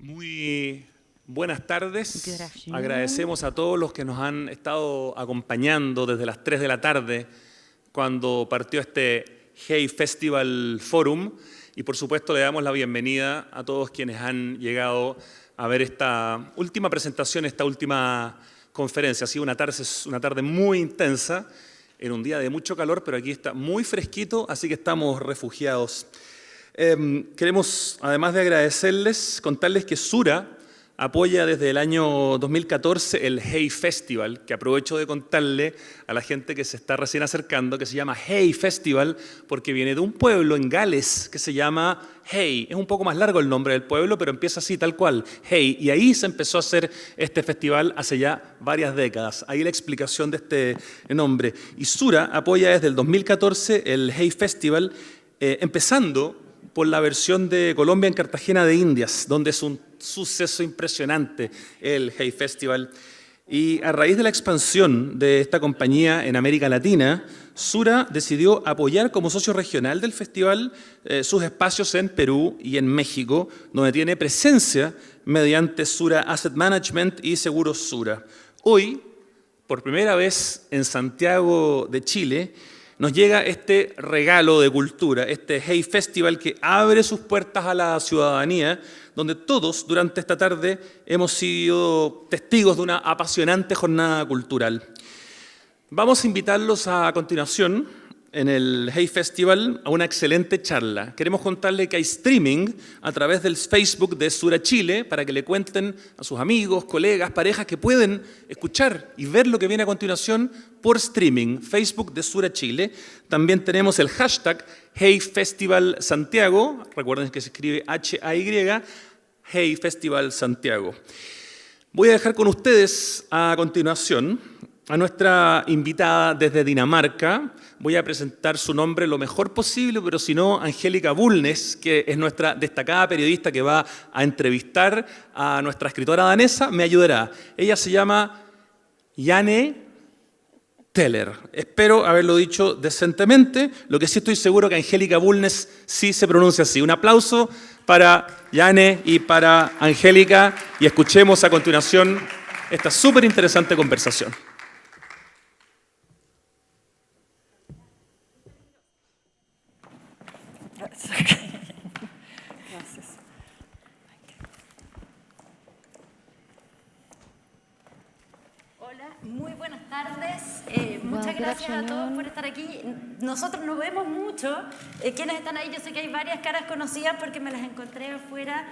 Muy buenas tardes. Agradecemos a todos los que nos han estado acompañando desde las 3 de la tarde cuando partió este Hey Festival Forum y por supuesto le damos la bienvenida a todos quienes han llegado a ver esta última presentación, esta última conferencia. Ha sido una tarde muy intensa, en un día de mucho calor, pero aquí está muy fresquito, así que estamos refugiados. Queremos, además de agradecerles, contarles que Sura apoya desde el año 2014 el Hey Festival, que aprovecho de contarle a la gente que se está recién acercando, que se llama Hey Festival, porque viene de un pueblo en Gales que se llama Hey. Es un poco más largo el nombre del pueblo, pero empieza así, tal cual, Hey. Y ahí se empezó a hacer este festival hace ya varias décadas. Ahí la explicación de este nombre. Y Sura apoya desde el 2014 el Hey Festival, empezando por la versión de Colombia en Cartagena de Indias, donde es un suceso impresionante el Hey Festival. Y a raíz de la expansión de esta compañía en América Latina, Sura decidió apoyar como socio regional del festival sus espacios en Perú y en México, donde tiene presencia mediante Sura Asset Management y Seguros Sura. Hoy, por primera vez en Santiago de Chile, nos llega este regalo de cultura, este Hey Festival que abre sus puertas a la ciudadanía, donde todos durante esta tarde hemos sido testigos de una apasionante jornada cultural. Vamos a invitarlos a continuación en el Hey Festival a una excelente charla. Queremos contarle que hay streaming a través del Facebook de Sura Chile para que le cuenten a sus amigos, colegas, parejas que pueden escuchar y ver lo que viene a continuación por streaming, Facebook de Sura Chile. También tenemos el hashtag Hey Festival Santiago, recuerden que se escribe H-A-Y, Hey Festival Santiago. Voy a dejar con ustedes a continuación a nuestra invitada desde Dinamarca. Voy a presentar su nombre lo mejor posible, pero si no, Angélica Bulnes, que es nuestra destacada periodista que va a entrevistar a nuestra escritora danesa, me ayudará. Ella se llama Jane Teller. Espero haberlo dicho decentemente. Lo que sí estoy seguro que Angélica Bulnes sí se pronuncia así. Un aplauso para Jane y para Angélica y escuchemos a continuación esta súper interesante conversación. Gracias. Hola, muy buenas tardes. Muchas gracias a todos por estar aquí. Nosotros nos vemos mucho. Quienes están ahí, yo sé que hay varias caras conocidas porque me las encontré afuera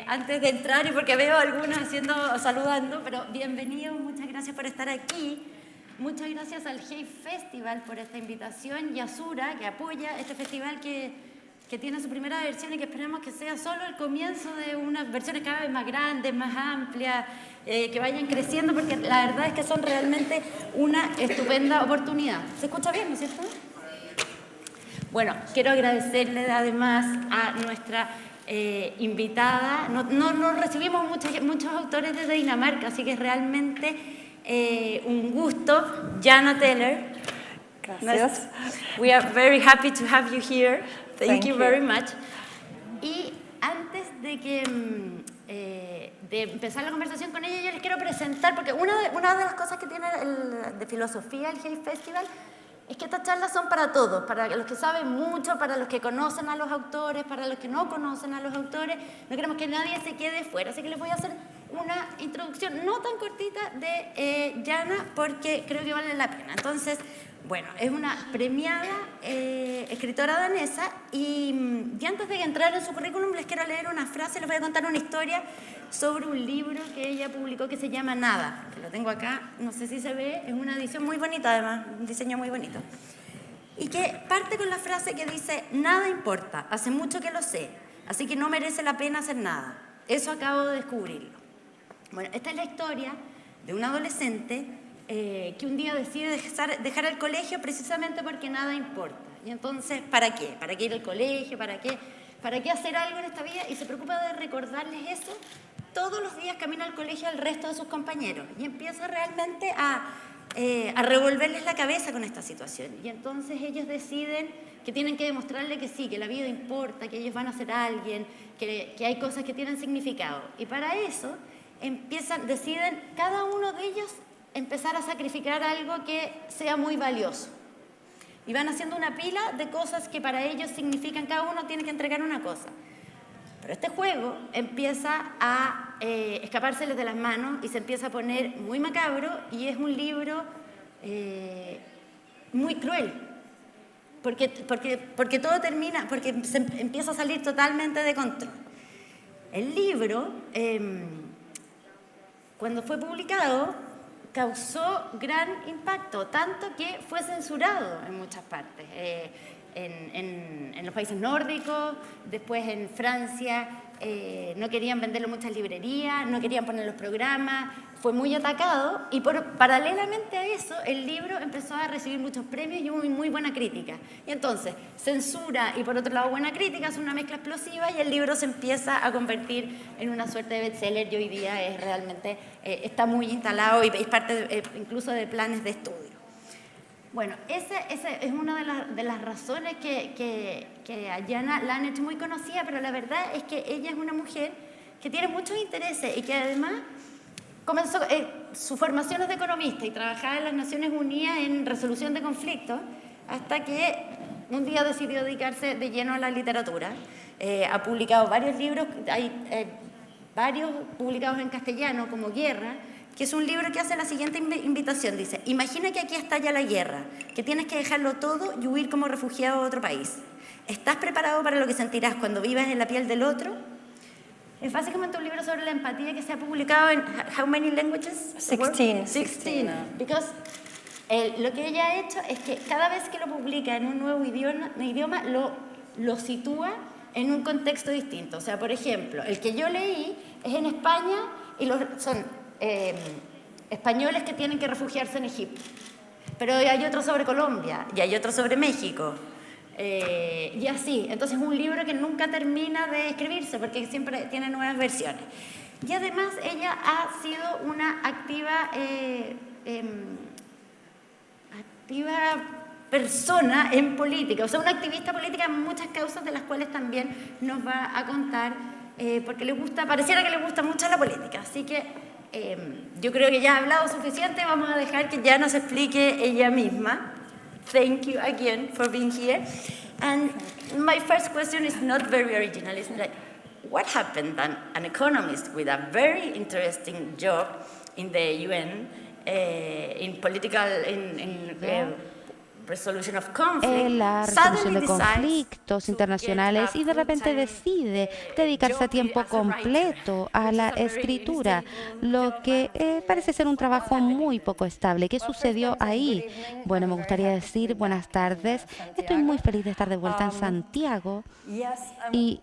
antes de entrar y porque veo algunas saludando, pero bienvenidos, muchas gracias por estar aquí. Muchas gracias al Hey Festival por esta invitación y a Sura, que apoya este festival que tiene su primera versión y que esperamos que sea solo el comienzo de unas versiones cada vez más grandes, más amplias, que vayan creciendo, porque la verdad es que son realmente una estupenda oportunidad. ¿Se escucha bien, no es cierto? Bueno, quiero agradecerle además a nuestra invitada. No recibimos muchos autores desde Dinamarca, así que es realmente un gusto. Jane Teller. Gracias. We are very happy to have you here. Thank you very much. Y antes de empezar la conversación con ella, yo les quiero presentar, porque una de las cosas que tiene de filosofía el Hey Festival es que estas charlas son para todos, para los que saben mucho, para los que conocen a los autores, para los que no conocen a los autores. No queremos que nadie se quede fuera, así que les voy a hacer una introducción no tan cortita de Jana, porque creo que vale la pena. Entonces, bueno, es una premiada escritora danesa y antes de entrar en su currículum les quiero leer una frase, les voy a contar una historia sobre un libro que ella publicó que se llama Nada, que lo tengo acá, no sé si se ve, es una edición muy bonita además, un diseño muy bonito. Y que parte con la frase que dice: nada importa, hace mucho que lo sé, así que no merece la pena hacer nada. Eso acabo de descubrirlo. Bueno, esta es la historia de un adolescente que un día decide dejar el colegio precisamente porque nada importa. Y entonces, ¿para qué? ¿Para qué ir al colegio? ¿Para qué hacer algo en esta vida? Y se preocupa de recordarles eso todos los días camino al colegio al resto de sus compañeros. Y empieza realmente a a revolverles la cabeza con esta situación. Y entonces ellos deciden que tienen que demostrarle que sí, que la vida importa, que ellos van a ser alguien, que hay cosas que tienen significado. Y para eso deciden cada uno de ellos empezar a sacrificar algo que sea muy valioso. Y van haciendo una pila de cosas que para ellos significan, cada uno tiene que entregar una cosa. Pero este juego empieza a escapárseles de las manos y se empieza a poner muy macabro, y es un libro muy cruel. Porque todo termina, porque se empieza a salir totalmente de control. El libro, cuando fue publicado, causó gran impacto, tanto que fue censurado en muchas partes. En los países nórdicos, después en Francia, no querían venderlo en muchas librerías, no querían poner los programas, fue muy atacado, y paralelamente a eso el libro empezó a recibir muchos premios y muy buena crítica. Y entonces, censura y por otro lado buena crítica es una mezcla explosiva, y el libro se empieza a convertir en una suerte de bestseller, y hoy día es realmente, está muy instalado y es parte incluso de planes de estudio. Bueno, esa es una de las razones que a Jana la han hecho muy conocida, pero la verdad es que ella es una mujer que tiene muchos intereses y que además comenzó su formación es de economista y trabajaba en las Naciones Unidas en resolución de conflictos, hasta que un día decidió dedicarse de lleno a la literatura. Ha publicado varios libros, hay varios publicados en castellano, como Guerra, que es un libro que hace la siguiente invitación. Dice: imagina que aquí estalla la guerra, que tienes que dejarlo todo y huir como refugiado a otro país. ¿Estás preparado para lo que sentirás cuando vivas en la piel del otro? Es básicamente un libro sobre la empatía que se ha publicado en how many languages? 16. 16. Because lo que ella ha hecho es que cada vez que lo publica en un nuevo idioma lo sitúa en un contexto distinto. O sea, por ejemplo, el que yo leí es en España y son españoles que tienen que refugiarse en Egipto. Pero hay otro sobre Colombia y hay otro sobre México. Y así. Entonces es un libro que nunca termina de escribirse porque siempre tiene nuevas versiones. Y además ella ha sido una activa persona en política, o sea, una activista política en muchas causas, de las cuales también nos va a contar, porque pareciera que le gusta mucho la política. Así que yo creo que ya ha hablado suficiente, vamos a dejar que ya nos explique ella misma. Thank you again for being here. And my first question is not very original. It's like, what happened that an economist with a very interesting job in the UN, in resolution of conflict, la resolución de conflictos internacionales, y de repente decide dedicarse a tiempo completo a la escritura, lo que parece ser un trabajo muy poco estable. ¿Qué sucedió ahí? Bueno, me gustaría decir buenas tardes. Estoy muy feliz de estar de vuelta en Santiago, y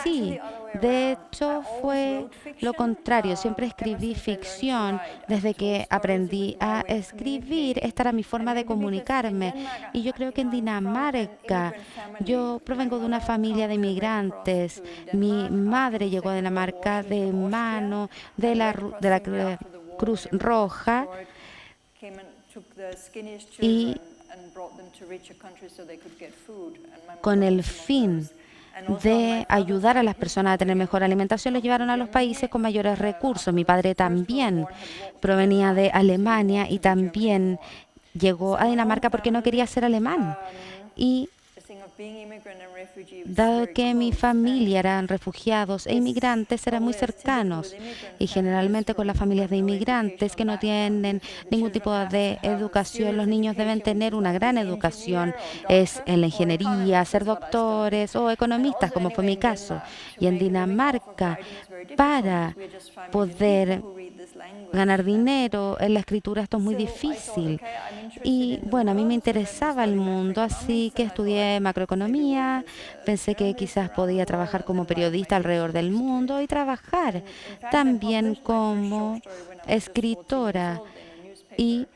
sí, de hecho fue lo contrario. Siempre escribí ficción desde que aprendí a escribir. Esta era mi forma de comunicarme. Y yo creo que en Dinamarca, yo provengo de una familia de inmigrantes. Mi madre llegó a Dinamarca de mano de la Cruz Roja y con el fin de ayudar a las personas a tener mejor alimentación, los llevaron a los países con mayores recursos. Mi padre también provenía de Alemania y también llegó a Dinamarca porque no quería ser alemán. Y dado que mi familia eran refugiados e inmigrantes, eran muy cercanos, y generalmente con las familias de inmigrantes que no tienen ningún tipo de educación, los niños deben tener una gran educación, es en la ingeniería, ser doctores o economistas, como fue mi caso. Y en Dinamarca, para poder ganar dinero en la escritura, esto es muy difícil. Y bueno, a mí me interesaba el mundo, así que estudié macroeconomía. Pensé que quizás podía trabajar como periodista alrededor del mundo y trabajar también como escritora. Y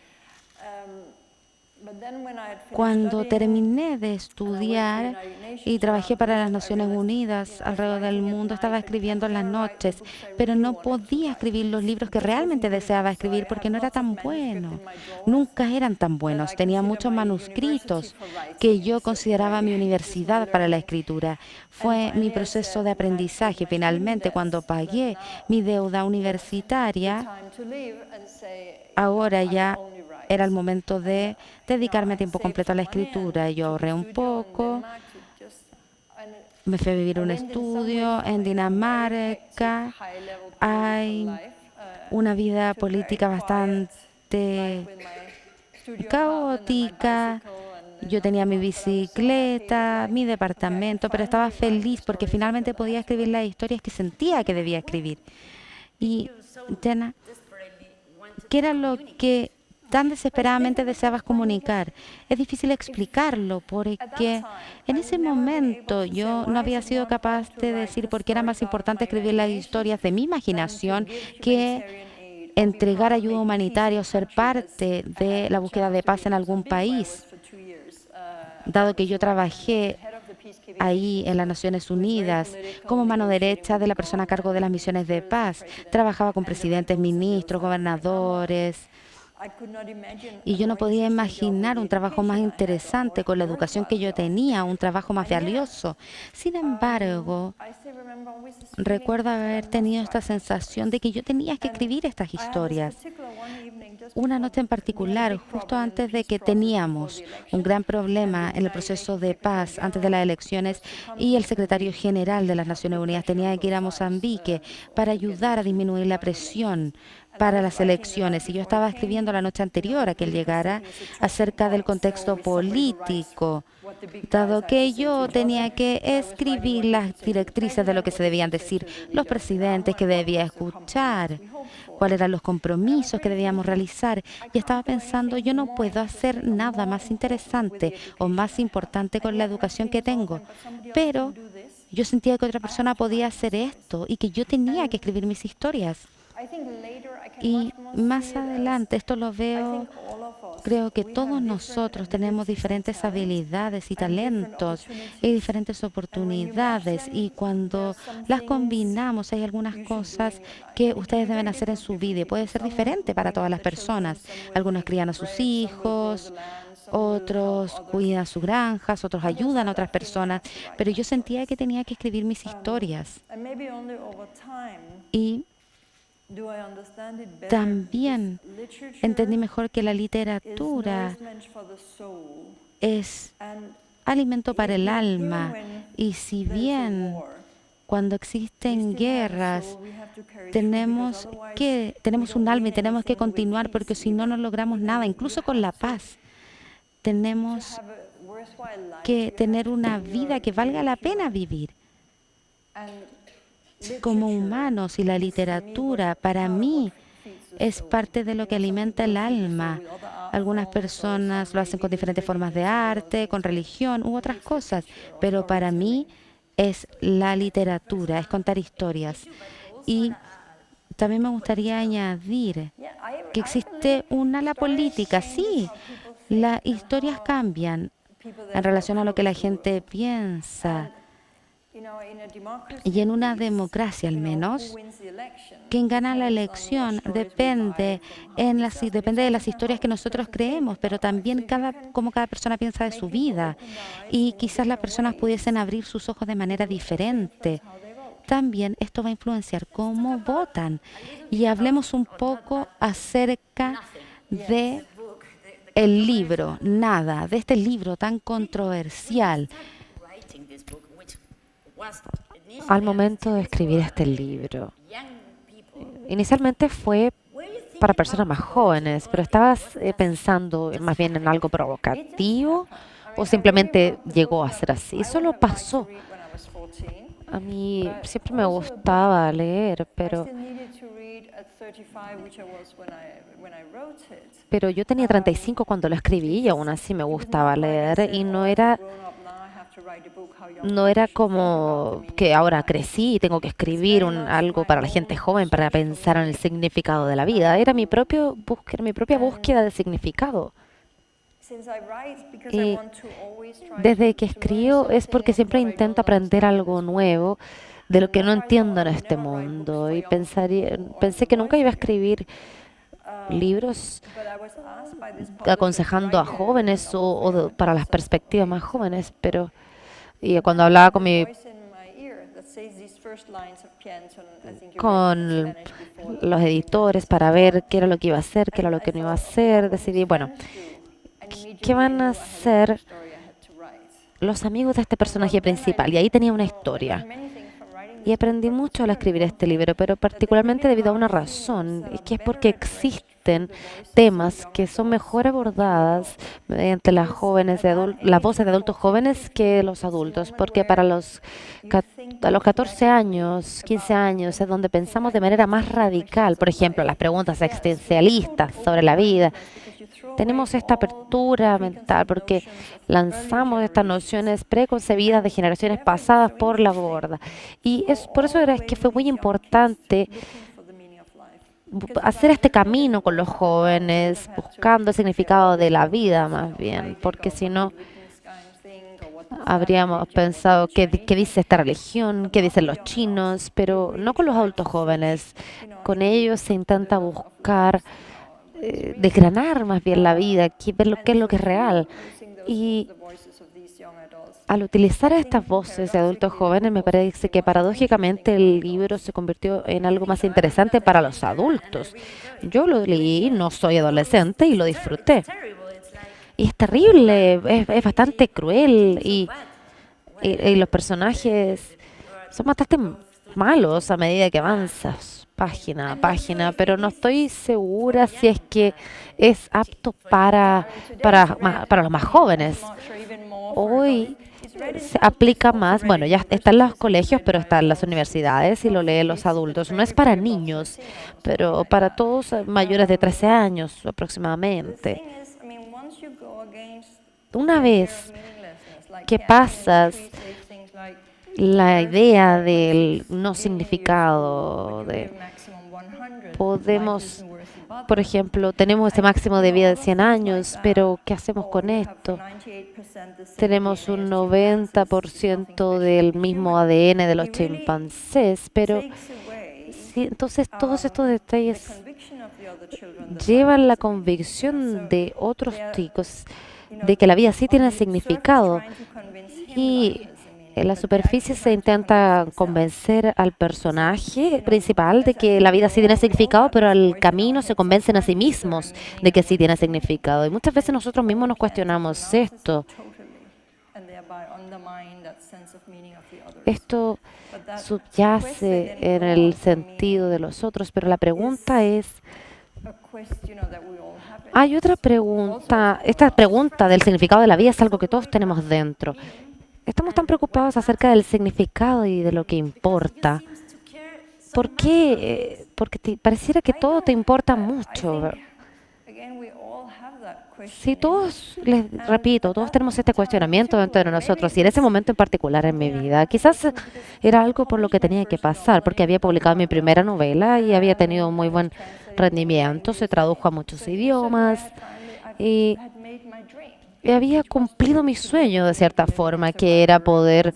Cuando terminé de estudiar y trabajé para las Naciones Unidas alrededor del mundo, estaba escribiendo en las noches, pero no podía escribir los libros que realmente deseaba escribir porque no era tan bueno. Nunca eran tan buenos. Tenía muchos manuscritos que yo consideraba mi universidad para la escritura. Fue mi proceso de aprendizaje. Finalmente, cuando pagué mi deuda universitaria, ahora ya era el momento de dedicarme a tiempo completo a la escritura. Yo ahorré un poco, me fui a vivir un estudio en Dinamarca. Hay una vida política bastante caótica. Yo tenía mi bicicleta, mi departamento, pero estaba feliz porque finalmente podía escribir las historias que sentía que debía escribir. Y, Jenna, ¿qué era lo que tan desesperadamente deseabas comunicar? Es difícil explicarlo porque en ese momento yo no había sido capaz de decir por qué era más importante escribir las historias de mi imaginación que entregar ayuda humanitaria o ser parte de la búsqueda de paz en algún país. Dado que yo trabajé ahí en las Naciones Unidas como mano derecha de la persona a cargo de las misiones de paz, trabajaba con presidentes, ministros, gobernadores, y yo no podía imaginar un trabajo más interesante con la educación que yo tenía, un trabajo más valioso. Sin embargo, recuerdo haber tenido esta sensación de que yo tenía que escribir estas historias. Una noche en particular, justo antes de que teníamos un gran problema en el proceso de paz antes de las elecciones y el secretario general de las Naciones Unidas tenía que ir a Mozambique para ayudar a disminuir la presión para las elecciones. Y yo estaba escribiendo la noche anterior a que él llegara acerca del contexto político, dado que yo tenía que escribir las directrices de lo que se debían decir los presidentes, que debía escuchar, cuáles eran los compromisos que debíamos realizar. Y estaba pensando, yo no puedo hacer nada más interesante o más importante con la educación que tengo, pero yo sentía que otra persona podía hacer esto y que yo tenía que escribir mis historias. Y más adelante, esto lo veo, creo que todos nosotros tenemos diferentes habilidades y talentos y diferentes oportunidades, y cuando las combinamos hay algunas cosas que ustedes deben hacer en su vida y puede ser diferente para todas las personas. Algunos crían a sus hijos, otros cuidan sus granjas, otros ayudan a otras personas, pero yo sentía que tenía que escribir mis historias. Y también entendí mejor que la literatura es alimento para el alma, y si bien cuando existen guerras tenemos un alma y tenemos que continuar, porque si no, no logramos nada, incluso con la paz. Tenemos que tener una vida que valga la pena vivir como humanos, y la literatura para mí es parte de lo que alimenta el alma. Algunas personas lo hacen con diferentes formas de arte, con religión u otras cosas, pero para mí es la literatura, es contar historias. Y también me gustaría añadir que existe un ala política. Sí, las historias cambian en relación a lo que la gente piensa. Y en una democracia, al menos, quien gana la elección depende de las historias que nosotros creemos, pero también cómo cada persona piensa de su vida. Y quizás las personas pudiesen abrir sus ojos de manera diferente. También esto va a influenciar cómo votan. Y hablemos un poco acerca de el libro, Nada, de este libro tan controversial. Al momento de escribir este libro, inicialmente fue para personas más jóvenes, pero ¿estabas pensando más bien en algo provocativo o simplemente llegó a ser así? Solo pasó. A mí siempre me gustaba leer, pero yo tenía 35 cuando lo escribí y aún así me gustaba leer, y no era como que ahora crecí y tengo que escribir algo para la gente joven para pensar en el significado de la vida. Era mi propia búsqueda de significado. Y desde que escribo es porque siempre intento aprender algo nuevo de lo que no entiendo en este mundo. Y pensé que nunca iba a escribir libros aconsejando a jóvenes para las perspectivas más jóvenes, pero y cuando hablaba con los editores para ver qué era lo que iba a hacer, qué era lo que no iba a hacer, decidí, bueno, ¿qué van a hacer los amigos de este personaje principal? Y ahí tenía una historia. Y aprendí mucho al escribir este libro, pero particularmente debido a una razón, y que es porque existen temas que son mejor abordadas mediante las voces de adultos jóvenes que los adultos, porque a los 14 años, 15 años es donde pensamos de manera más radical, por ejemplo, las preguntas existencialistas sobre la vida. Tenemos esta apertura mental porque lanzamos estas nociones preconcebidas de generaciones pasadas por la borda. Y por eso era que fue muy importante hacer este camino con los jóvenes, buscando el significado de la vida más bien, porque si no habríamos pensado qué dice esta religión, qué dicen los chinos, pero no con los adultos jóvenes. Con ellos se intenta buscar desgranar más bien la vida, ver qué es lo que es real. Y al utilizar estas voces de adultos jóvenes, me parece que paradójicamente el libro se convirtió en algo más interesante para los adultos. Yo lo leí, no soy adolescente, y lo disfruté. Y es terrible, es bastante cruel, y los personajes son bastante malos a medida que avanzas página a página, pero no estoy segura si es que es apto para los más jóvenes. Hoy se aplica más, bueno, ya está en los colegios, pero está en las universidades y lo leen los adultos. No es para niños, pero para todos mayores de 13 años aproximadamente. Una vez que pasas la idea del no significado, por ejemplo, tenemos este máximo de vida de 100 años, pero ¿qué hacemos con esto? Tenemos un 90% del mismo ADN de los chimpancés, pero sí, entonces todos estos detalles llevan la convicción de otros chicos de que la vida sí tiene significado. Y en la superficie se intenta convencer al personaje principal de que la vida sí tiene significado, pero al camino se convencen a sí mismos de que sí tiene significado. Y muchas veces nosotros mismos nos cuestionamos esto. Esto subyace en el sentido de los otros, pero la pregunta es, hay otra pregunta, esta pregunta del significado de la vida es algo que todos tenemos dentro. Estamos tan preocupados acerca del significado y de lo que importa. ¿Por qué? Porque pareciera que todo te importa mucho. Si todos, les repito, todos tenemos este cuestionamiento dentro de nosotros, y en ese momento en particular en mi vida, quizás era algo por lo que tenía que pasar, porque había publicado mi primera novela y había tenido un muy buen rendimiento, se tradujo a muchos idiomas y había cumplido mi sueño de cierta forma, que era poder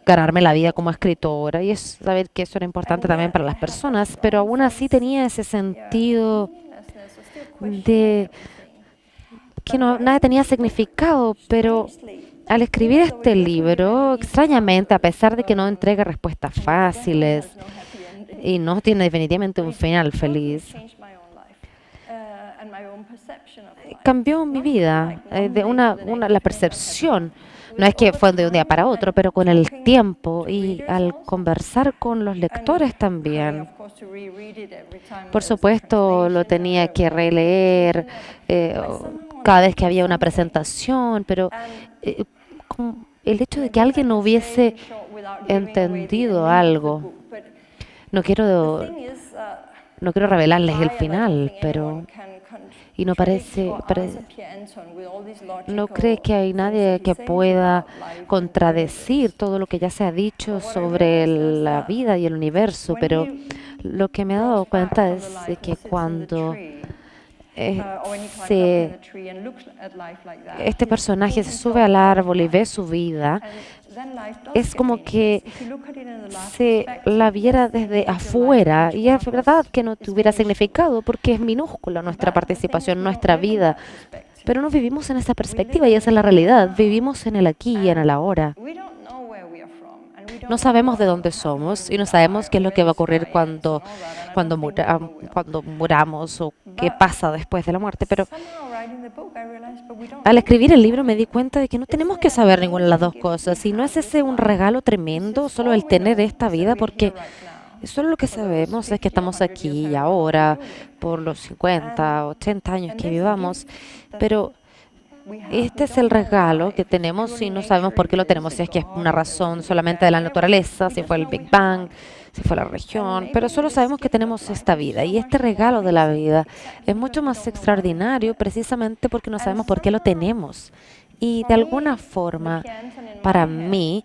ganarme la vida como escritora, y es saber que eso era importante también para las personas, pero aún así tenía ese sentido de que nada tenía significado. Pero al escribir este libro, extrañamente, a pesar de que no entrega respuestas fáciles y no tiene definitivamente un final feliz, cambió mi vida, la percepción. No es que fue de un día para otro, pero con el tiempo y al conversar con los lectores también. Por supuesto, lo tenía que releer cada vez que había una presentación, pero el hecho de que alguien hubiese entendido algo, no quiero revelarles el final, pero y no cree que hay nadie que pueda contradecir todo lo que ya se ha dicho sobre la vida y el universo, pero lo que me he dado cuenta es de que cuando este personaje se sube al árbol y ve su vida, es como que se la viera desde afuera y es verdad que no tuviera significado porque es minúscula nuestra participación, nuestra vida, pero no vivimos en esa perspectiva y esa es la realidad, vivimos en el aquí y en el ahora. No sabemos de dónde somos y no sabemos qué es lo que va a ocurrir cuando muramos o qué pasa después de la muerte, pero al escribir el libro me di cuenta de que no tenemos que saber ninguna de las dos cosas y no es ese un regalo tremendo solo el tener esta vida porque solo lo que sabemos es que estamos aquí y ahora por los 50, 80 años que vivamos, pero este es el regalo que tenemos y no sabemos por qué lo tenemos, si es que es una razón solamente de la naturaleza, si fue el Big Bang, si fue la región, pero solo sabemos que tenemos esta vida y este regalo de la vida es mucho más extraordinario precisamente porque no sabemos por qué lo tenemos. Y de alguna forma, para mí,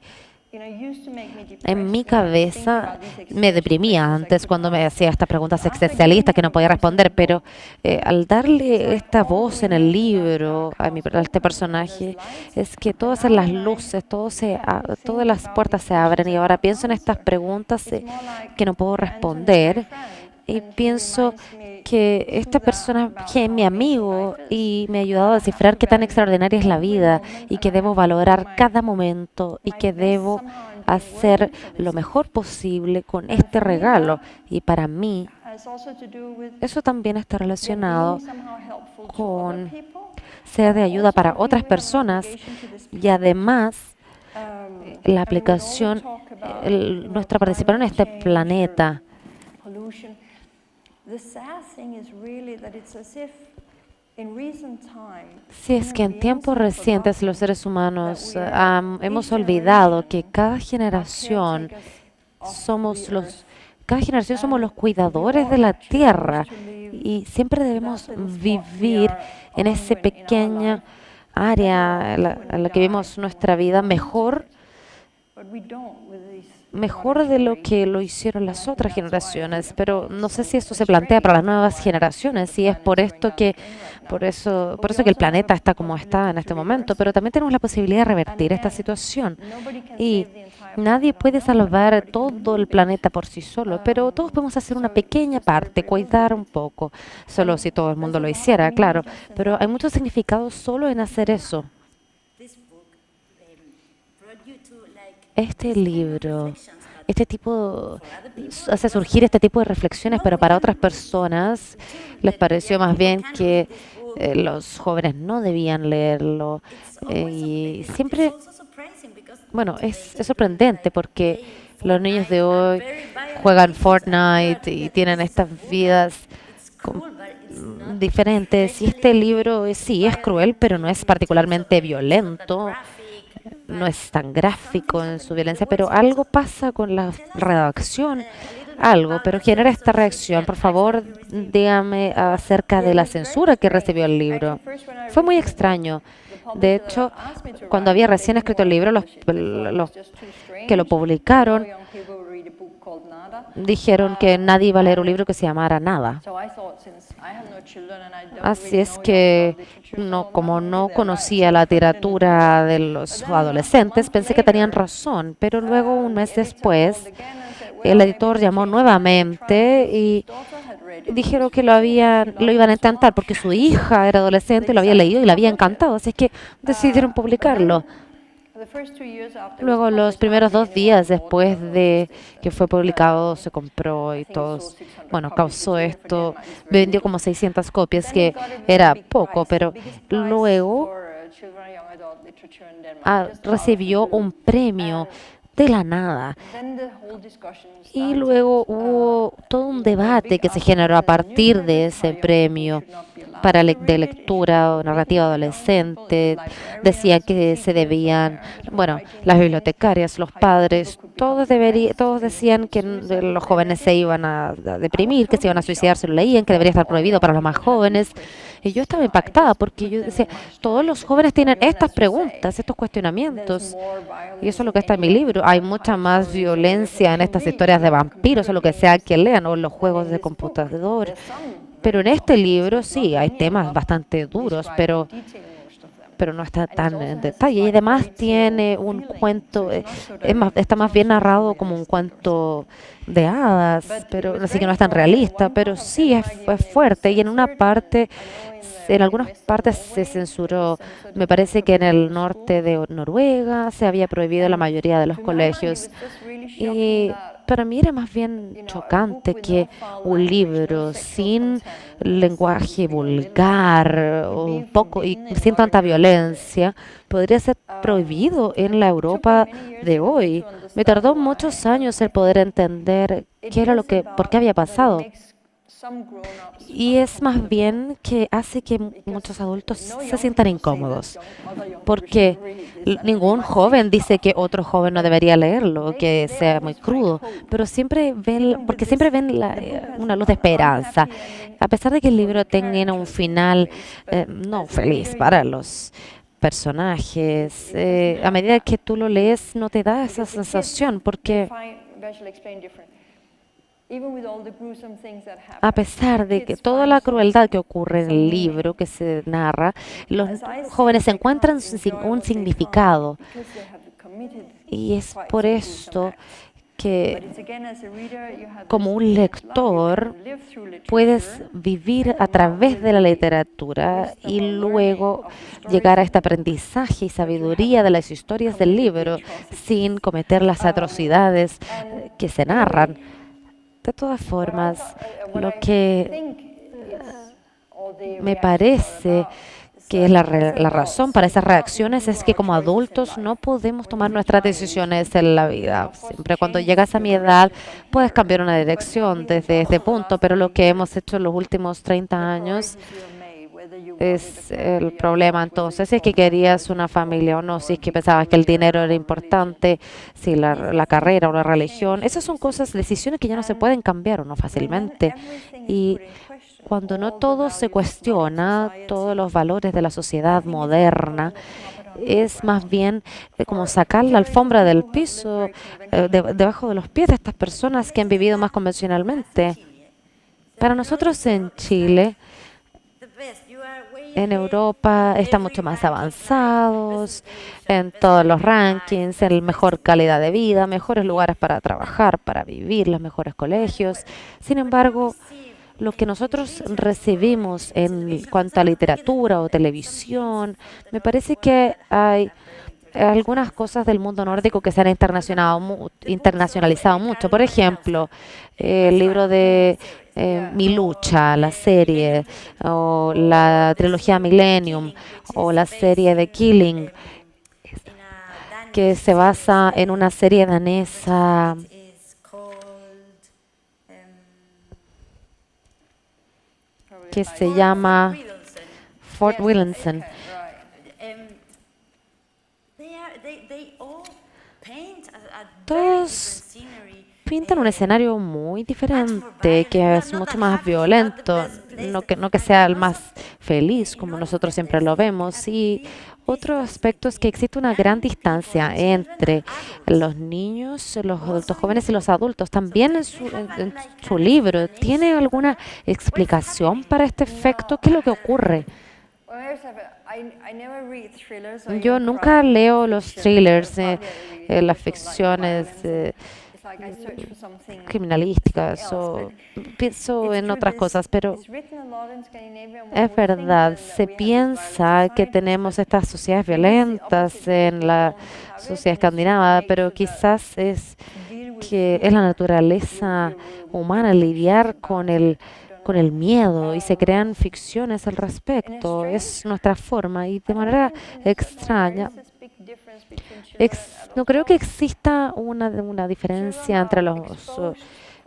en mi cabeza me deprimía antes cuando me hacía estas preguntas existencialistas que no podía responder, pero al darle esta voz en el libro a este personaje, es que todas las luces, todas las puertas se abren y ahora pienso en estas preguntas que no puedo responder y pienso que esta persona que es mi amigo y me ha ayudado a descifrar qué tan extraordinaria es la vida y que debo valorar cada momento y que debo hacer lo mejor posible con este regalo. Y para mí, eso también está relacionado con ser de ayuda para otras personas y además la aplicación, nuestra participación en este planeta. Si es que en tiempos recientes los seres humanos hemos olvidado que cada generación somos los cuidadores de la tierra y siempre debemos vivir en esa pequeña área en la que vivimos nuestra vida mejor de lo que lo hicieron las otras generaciones, pero no sé si esto se plantea para las nuevas generaciones y es por eso que el planeta está como está en este momento, pero también tenemos la posibilidad de revertir esta situación y nadie puede salvar todo el planeta por sí solo, pero todos podemos hacer una pequeña parte, cuidar un poco, solo si todo el mundo lo hiciera, claro, pero hay mucho significado solo en hacer eso. Este libro, hace surgir este tipo de reflexiones, pero para otras personas les pareció más bien que los jóvenes no debían leerlo. Y siempre, bueno, es sorprendente porque los niños de hoy juegan Fortnite y tienen estas vidas diferentes. Y este libro sí es cruel, pero no es particularmente violento. No es tan gráfico en su violencia, pero algo pasa con la redacción, pero genera esta reacción. Por favor, dígame acerca de la censura que recibió el libro. Fue muy extraño. De hecho, cuando había recién escrito el libro, los que lo publicaron dijeron que nadie iba a leer un libro que se llamara Nada. Así es que, como no conocía la literatura de los adolescentes, pensé que tenían razón, pero luego, un mes después, el editor llamó nuevamente y dijeron que lo iban a intentar porque su hija era adolescente, lo había leído y le había encantado, así es que decidieron publicarlo. Luego, los primeros 2 días después de que fue publicado, se compró y todos, causó esto, vendió como 600 copias, que era poco, pero luego recibió un premio de la nada. Y luego hubo todo un debate que se generó a partir de ese premio de lectura o narrativa adolescente. Decían que se debían, las bibliotecarias, los padres, todos decían que los jóvenes se iban a deprimir, que se iban a suicidar si lo leían, que debería estar prohibido para los más jóvenes. Y yo estaba impactada porque yo decía, todos los jóvenes tienen estas preguntas, estos cuestionamientos. Y eso es lo que está en mi libro. Hay mucha más violencia en estas historias de vampiros o lo que sea que lean, o en los juegos de computador. Pero en este libro sí, hay temas bastante duros, pero no está tan en detalle. Y además tiene un cuento, está más bien narrado como un cuento de hadas, pero así que no es tan realista, pero sí es fuerte. Y en algunas partes se censuró. Me parece que en el norte de Noruega se había prohibido la mayoría de los colegios. Y para mí era más bien chocante que un libro sin lenguaje vulgar o un poco y sin tanta violencia podría ser prohibido en la Europa de hoy. Me tardó muchos años el poder entender por qué había pasado. Y es más bien que hace que muchos adultos se sientan incómodos, porque ningún joven dice que otro joven no debería leerlo, que sea muy crudo, pero porque siempre ven una luz de esperanza, a pesar de que el libro tenga un final no feliz para los personajes. A medida que tú lo lees, no te da esa sensación, porque a pesar de que toda la crueldad que ocurre en el libro que se narra, los jóvenes encuentran un significado. Y es por esto que como un lector puedes vivir a través de la literatura y luego llegar a este aprendizaje y sabiduría de las historias del libro sin cometer las atrocidades que se narran. De todas formas, lo que me parece que es la razón para esas reacciones es que como adultos no podemos tomar nuestras decisiones en la vida. Siempre cuando llegas a mi edad puedes cambiar una dirección desde este punto, pero lo que hemos hecho en los últimos 30 años es el problema. Entonces, si es que querías una familia o no, si es que pensabas que el dinero era importante, si la carrera o la religión, esas son decisiones que ya no se pueden cambiar o no fácilmente. Y cuando no todo se cuestiona, todos los valores de la sociedad moderna, es más bien como sacar la alfombra del piso debajo de los pies de estas personas que han vivido más convencionalmente. Para nosotros en Chile, en Europa están mucho más avanzados en todos los rankings, en mejor calidad de vida, mejores lugares para trabajar, para vivir, los mejores colegios. Sin embargo, lo que nosotros recibimos en cuanto a literatura o televisión, me parece que hay algunas cosas del mundo nórdico que se han internacionalizado mucho. Por ejemplo, el libro de Mi Lucha, la serie, o la trilogía Millennium, o la serie de Killing, que se basa en una serie danesa que se llama Fort Williamson. Todos pintan un escenario muy diferente, que es mucho más violento, no que sea el más feliz como nosotros siempre lo vemos. Y otro aspecto es que existe una gran distancia entre los niños, los adultos jóvenes y los adultos. También en su libro, ¿tiene alguna explicación para este efecto? ¿Qué es lo que ocurre? Yo nunca leo los thrillers, las ficciones criminalísticas, o pienso en otras cosas, pero es verdad, se piensa que tenemos estas sociedades violentas en la sociedad escandinava, pero quizás es la naturaleza humana lidiar con el miedo y se crean ficciones al respecto. Es nuestra forma y de manera extraña. No creo que exista una diferencia entre los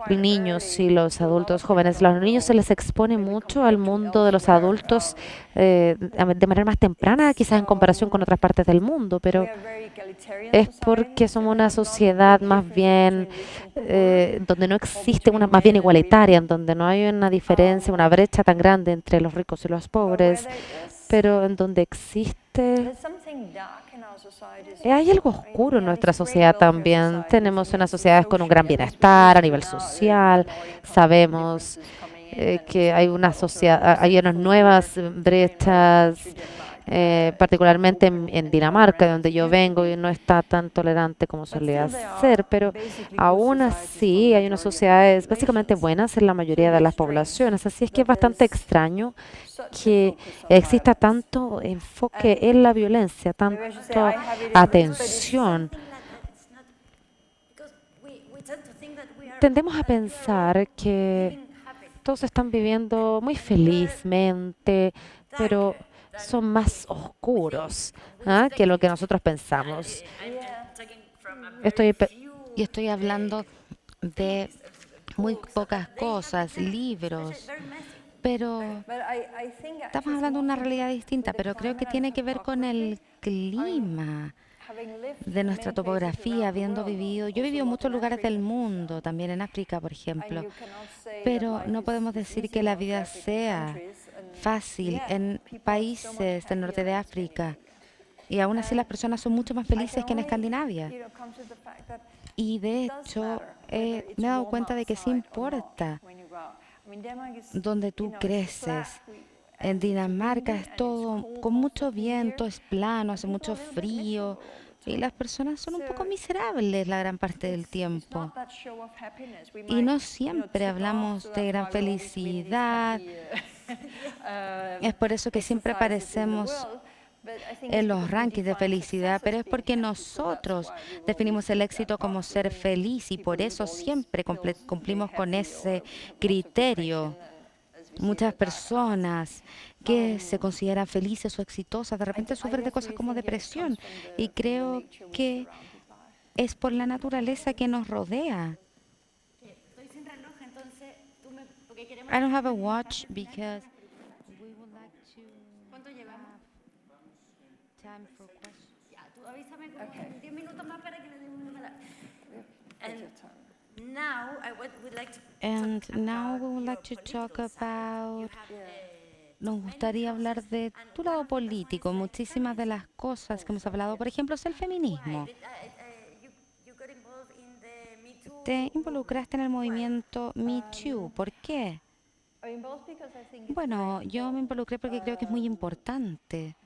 niños y los adultos jóvenes. A los niños se les expone mucho al mundo de los adultos de manera más temprana, quizás en comparación con otras partes del mundo, pero es porque somos una sociedad más bien donde no existe más bien igualitaria, en donde no hay una diferencia, una brecha tan grande entre los ricos y los pobres, pero en donde existe. Hay algo oscuro en nuestra sociedad también. Tenemos unas sociedades con un gran bienestar a nivel social. Sabemos que hay hay unas nuevas brechas, particularmente en Dinamarca, de donde yo vengo, y no está tan tolerante como solía ser, pero aún así hay unas sociedades básicamente buenas en la mayoría de las poblaciones, así es que es bastante extraño que exista tanto enfoque en la violencia, tanto atención. Tendemos a pensar que todos están viviendo muy felizmente, pero son más oscuros que lo que nosotros pensamos. Y estoy hablando de muy pocas cosas, libros, pero estamos hablando de una realidad distinta, pero creo que tiene que ver con el clima de nuestra topografía, habiendo vivido, yo he vivido en muchos lugares del mundo, también en África, por ejemplo, pero no podemos decir que la vida sea fácil en países del norte de África. Y aún así las personas son mucho más felices que en Escandinavia. Y de hecho, me he dado cuenta de que sí importa donde tú creces. En Dinamarca es todo con mucho viento, es plano, hace mucho frío. Y las personas son un poco miserables la gran parte del tiempo. Y no siempre hablamos de gran felicidad. Es por eso que siempre aparecemos en los rankings de felicidad, pero es porque nosotros definimos el éxito como ser feliz y por eso siempre cumplimos con ese criterio. Muchas personas que se consideran felices o exitosas de repente sufren de cosas como depresión y creo que es por la naturaleza que nos rodea. I don't have a watch because we would like to ¿Cuánto llevamos? time for questions. Ya, tú avísame como en 10 minutos más para que le demos una palabra. Now I would like to And now we would like to talk about. Nos gustaría hablar de tu lado político, muchísimas de las cosas que hemos hablado, por ejemplo, es el feminismo. Te involucraste en el movimiento Me Too, ¿por qué? Bueno, yo me involucré porque creo que es muy importante,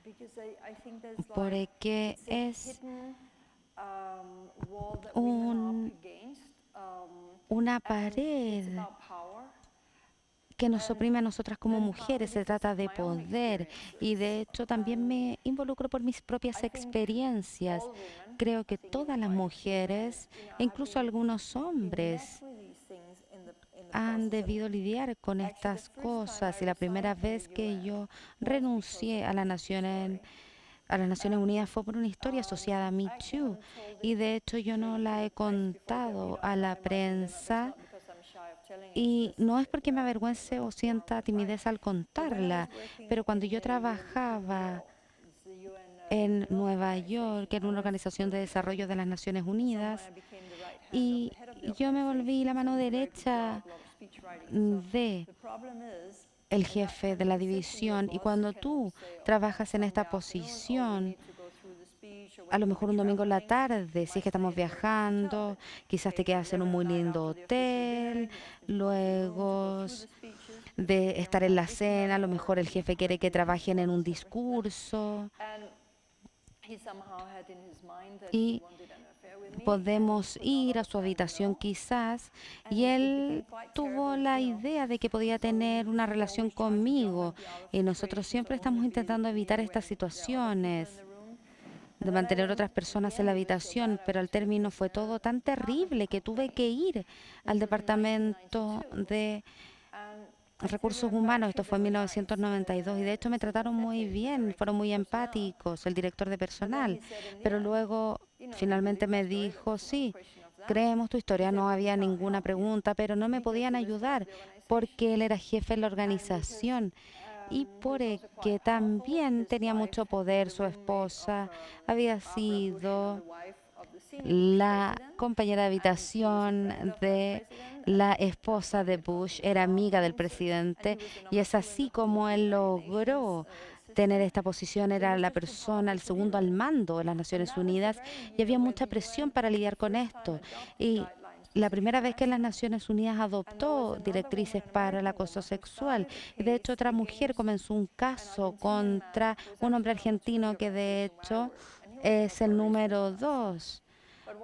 porque es una pared que nos oprime a nosotras como mujeres, se trata de poder y de hecho también me involucro por mis propias experiencias. Creo que todas las mujeres, e incluso algunos hombres, han debido lidiar con estas cosas y la primera vez que yo renuncié a las Naciones Unidas fue por una historia asociada a Me Too y de hecho yo no la he contado a la prensa. Y no es porque me avergüence o sienta timidez al contarla, pero cuando yo trabajaba en Nueva York, en una organización de desarrollo de las Naciones Unidas, y yo me volví la mano derecha de el jefe de la división. Y cuando tú trabajas en esta posición, a lo mejor un domingo en la tarde, si es que estamos viajando, quizás te quedas en un muy lindo hotel, luego de estar en la cena, a lo mejor el jefe quiere que trabajen en un discurso y podemos ir a su habitación quizás y él tuvo la idea de que podía tener una relación conmigo y nosotros siempre estamos intentando evitar estas situaciones de mantener otras personas en la habitación, pero al término fue todo tan terrible que tuve que ir al departamento de recursos humanos, esto fue en 1992, y de hecho me trataron muy bien, fueron muy empáticos, el director de personal, pero luego finalmente me dijo, sí, creemos tu historia, no había ninguna pregunta, pero no me podían ayudar porque él era jefe de la organización y porque también tenía mucho poder, su esposa había sido la compañera de habitación de la esposa de Bush, era amiga del presidente y es así como él logró tener esta posición, era la persona, el segundo al mando de las Naciones Unidas y había mucha presión para lidiar con esto. Y la primera vez que las Naciones Unidas adoptó directrices para el acoso sexual. De hecho, otra mujer comenzó un caso contra un hombre argentino que de hecho es el número 2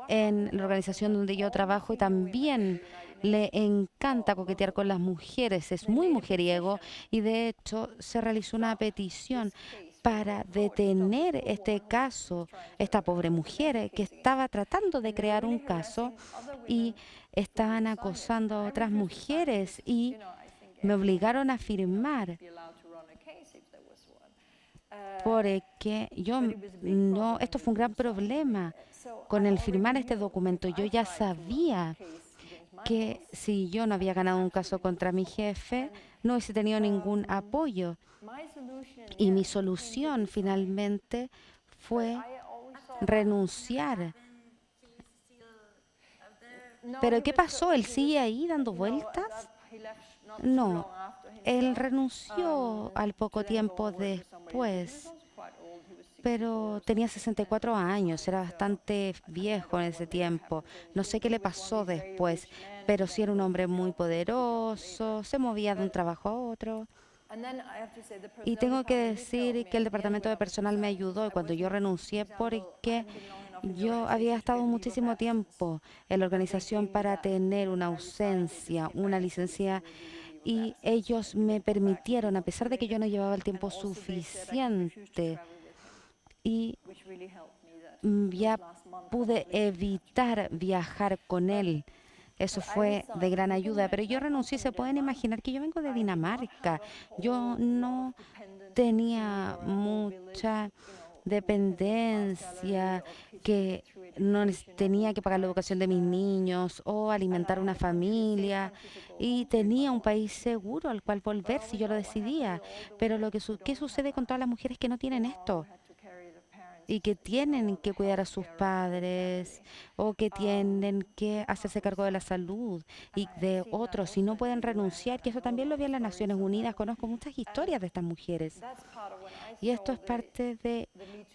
en la organización donde yo trabajo y también le encanta coquetear con las mujeres, es muy mujeriego y de hecho se realizó una petición para detener este caso, esta pobre mujer que estaba tratando de crear un caso y estaban acosando a otras mujeres y me obligaron a firmar porque esto fue un gran problema con el firmar este documento. Yo ya sabía que si yo no había ganado un caso contra mi jefe, no hubiese tenido ningún apoyo. Y mi solución finalmente fue renunciar. ¿Pero qué pasó? ¿Él sigue ahí dando vueltas? No, él renunció al poco tiempo después, pero tenía 64 años, era bastante viejo en ese tiempo. No sé qué le pasó después, pero sí era un hombre muy poderoso, se movía de un trabajo a otro. Y tengo que decir que el departamento de personal me ayudó y cuando yo renuncié porque yo había estado muchísimo tiempo en la organización para tener una ausencia, una licencia, y ellos me permitieron, a pesar de que yo no llevaba el tiempo suficiente, y ya pude evitar viajar con él. Eso fue de gran ayuda, pero yo renuncié. Se pueden imaginar que yo vengo de Dinamarca. Yo no tenía mucha dependencia, que no tenía que pagar la educación de mis niños o alimentar una familia y tenía un país seguro al cual volver si yo lo decidía. Pero ¿qué sucede con todas las mujeres que no tienen esto? Y que tienen que cuidar a sus padres o que tienen que hacerse cargo de la salud y de otros y no pueden renunciar, que eso también lo vi en las Naciones Unidas. Conozco muchas historias de estas mujeres. Y esto es parte de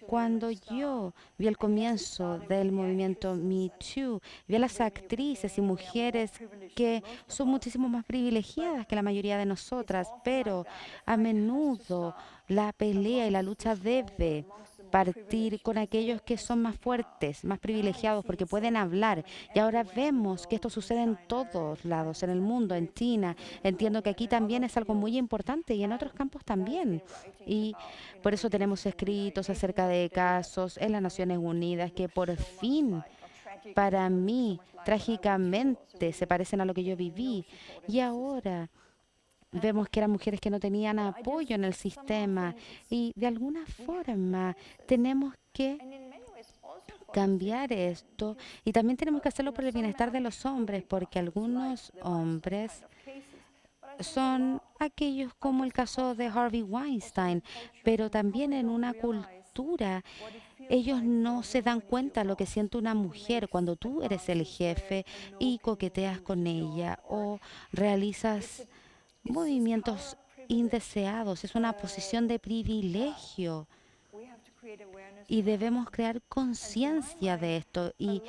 cuando yo vi el comienzo del movimiento Me Too, vi a las actrices y mujeres que son muchísimo más privilegiadas que la mayoría de nosotras, pero a menudo la pelea y la lucha debe partir con aquellos que son más fuertes, más privilegiados, porque pueden hablar. Y ahora vemos que esto sucede en todos lados, en el mundo, en China. Entiendo que aquí también es algo muy importante y en otros campos también. Y por eso tenemos escritos acerca de casos en las Naciones Unidas que por fin, para mí, trágicamente, se parecen a lo que yo viví. Y ahora vemos que eran mujeres que no tenían apoyo en el sistema y de alguna forma tenemos que cambiar esto y también tenemos que hacerlo por el bienestar de los hombres, porque algunos hombres son aquellos como el caso de Harvey Weinstein, pero también en una cultura ellos no se dan cuenta de lo que siente una mujer cuando tú eres el jefe y coqueteas con ella o realizas movimientos indeseados. Es una posición de privilegio y debemos crear conciencia de esto. Y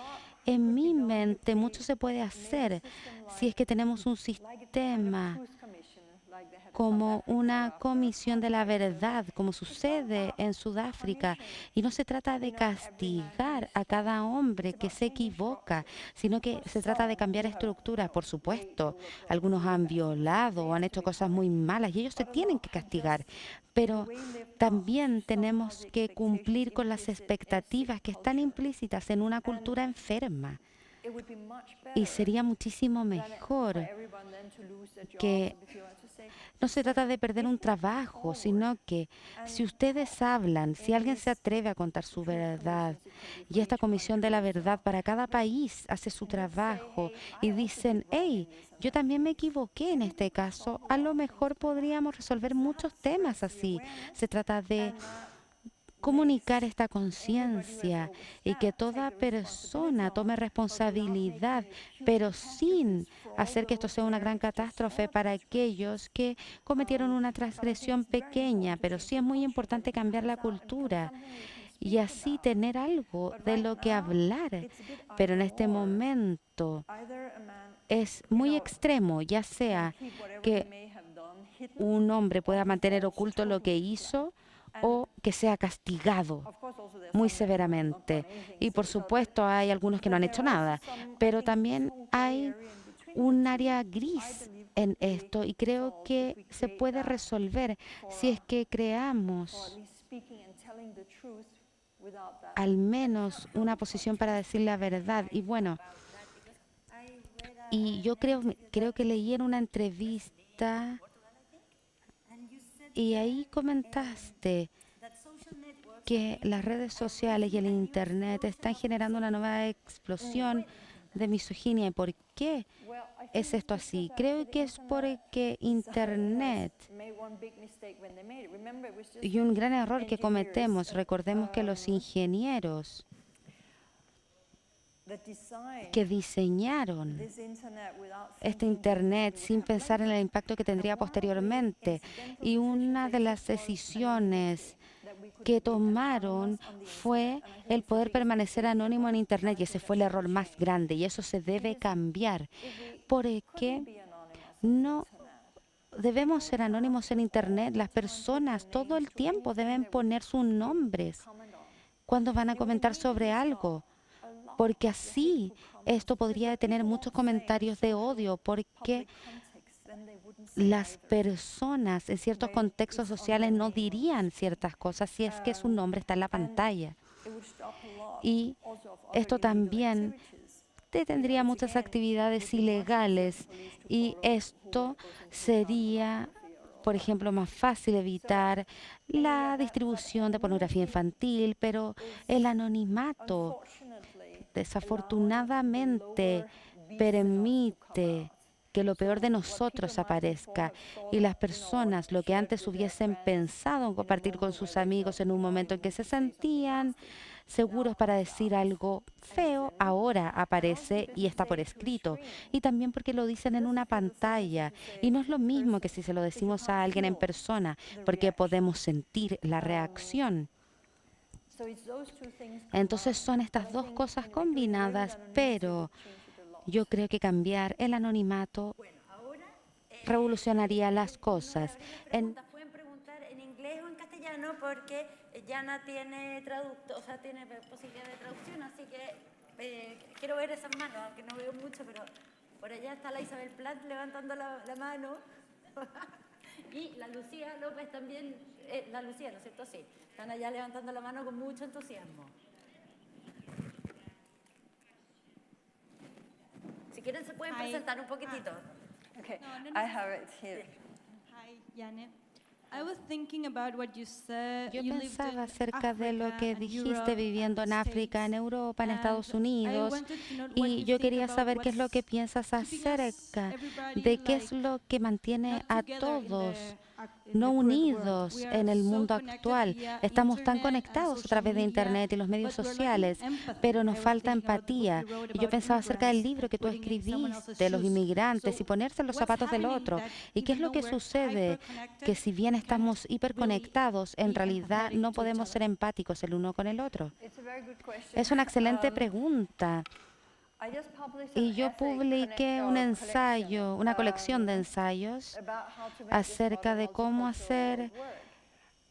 en mi mente mucho se puede hacer si es que tenemos un sistema como una comisión de la verdad, como sucede en Sudáfrica. Y no se trata de castigar a cada hombre que se equivoca, sino que se trata de cambiar estructuras. Por supuesto, algunos han violado o han hecho cosas muy malas y ellos se tienen que castigar. Pero también tenemos que cumplir con las expectativas que están implícitas en una cultura enferma. Y sería muchísimo mejor que no se trata de perder un trabajo, sino que si ustedes hablan, si alguien se atreve a contar su verdad, y esta Comisión de la Verdad para cada país hace su trabajo y dicen, hey, yo también me equivoqué en este caso, a lo mejor podríamos resolver muchos temas así. Se trata de comunicar esta conciencia y que toda persona tome responsabilidad, pero sin hacer que esto sea una gran catástrofe para aquellos que cometieron una transgresión pequeña, pero sí es muy importante cambiar la cultura y así tener algo de lo que hablar. Pero en este momento esto es muy extremo, ya sea que un hombre pueda mantener oculto lo que hizo o que sea castigado muy severamente. Y por supuesto hay algunos que no han hecho nada, pero también hay un área gris en esto y creo que se puede resolver si es que creamos al menos una posición para decir la verdad. Y bueno, y yo creo que leí en una entrevista y ahí comentaste que las redes sociales y el Internet están generando una nueva explosión de misoginia. ¿Y por qué es esto así? Creo que es porque Internet y un gran error que cometemos. Recordemos que los ingenieros que diseñaron este Internet sin pensar en el impacto que tendría posteriormente. Y una de las decisiones que tomaron fue el poder permanecer anónimo en Internet, y ese fue el error más grande, y eso se debe cambiar, porque no debemos ser anónimos en Internet. Las personas todo el tiempo deben poner sus nombres cuando van a comentar sobre algo, porque así esto podría tener muchos comentarios de odio, porque las personas en ciertos contextos sociales no dirían ciertas cosas si es que su nombre está en la pantalla. Y esto también detendría muchas actividades ilegales, y esto sería, por ejemplo, más fácil evitar la distribución de pornografía infantil, pero el anonimato desafortunadamente permite que lo peor de nosotros aparezca, y las personas, lo que antes hubiesen pensado en compartir con sus amigos en un momento en que se sentían seguros para decir algo feo, ahora aparece y está por escrito. Y también porque lo dicen en una pantalla, y no es lo mismo que si se lo decimos a alguien en persona, porque podemos sentir la reacción. Entonces son estas dos cosas combinadas, pero yo creo que cambiar el anonimato revolucionaría las cosas. Pueden preguntar en inglés o en castellano, porque Yana tiene tiene posibilidad de traducción, así que quiero ver esas manos, aunque no veo mucho, pero por allá está la Isabel Plant levantando la mano. Y la Lucía López también, la Lucía, ¿no es cierto? Sí, están allá levantando la mano con mucho entusiasmo. Si quieren se pueden presentar un poquitito. Okay, I have it here. Hi, Janne. I was thinking about what you said. Yo You lived pensaba in acerca de lo Africa que and dijiste Europe viviendo en and África, en States, Europa, en and Estados I Unidos, wanted to know what y you yo think quería about saber qué es lo que what's piensas keeping us, acerca everybody, de qué es like, lo que mantiene not a together in todos in no the current world. unidos We are en el so mundo connected actual. via Estamos tan internet and conectados a social través de media, Internet y los medios but we're sociales, lacking empathy. pero I nos was falta thinking about the book empatía. you wrote Y yo about pensaba acerca del immigrants libro que tú putting in someone else's escribiste, los shoes. inmigrantes, So, y ponerse en los what's zapatos del happening otro. that ¿Y qué es even lo though que we're sucede? hyper-connected, Que si bien we can't estamos really hiperconectados, en be realidad empathetic no to each podemos ser other? empáticos el uno con el otro. It's a very good question. Es una excelente pregunta. I just published Y an yo essay publiqué un ensayo, una colección de ensayos about how to make this acerca model de cómo hacer multicultural work.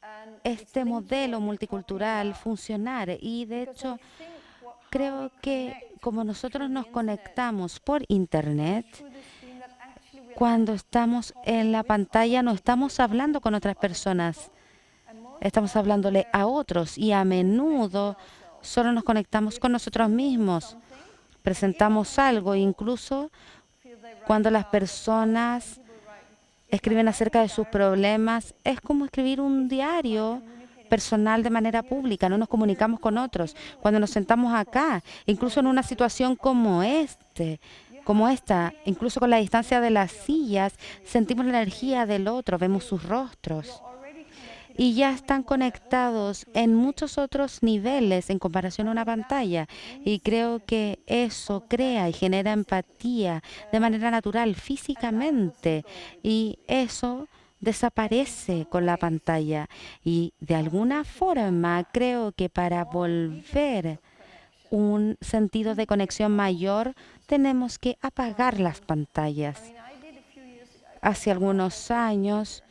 And este it's linked to modelo what you're multicultural talking about. funcionar. Y de Because I hecho, think how creo we que connect como nosotros through nos the internet, conectamos por Internet, through the screen, that actually we are cuando estamos en la with pantalla no other estamos hablando con otras personas, estamos hablándole a otros, y a menudo solo nos conectamos con nosotros mismos. Presentamos algo, incluso cuando las personas escriben acerca de sus problemas, es como escribir un diario personal de manera pública, no nos comunicamos con otros. Cuando nos sentamos acá, incluso en una situación como esta, incluso con la distancia de las sillas, sentimos la energía del otro, vemos sus rostros. Y ya están conectados en muchos otros niveles en comparación a una pantalla. Y creo que eso crea y genera empatía de manera natural, físicamente. Y eso desaparece con la pantalla. Y de alguna forma creo que para volver un sentido de conexión mayor, tenemos que apagar las pantallas. Hace algunos años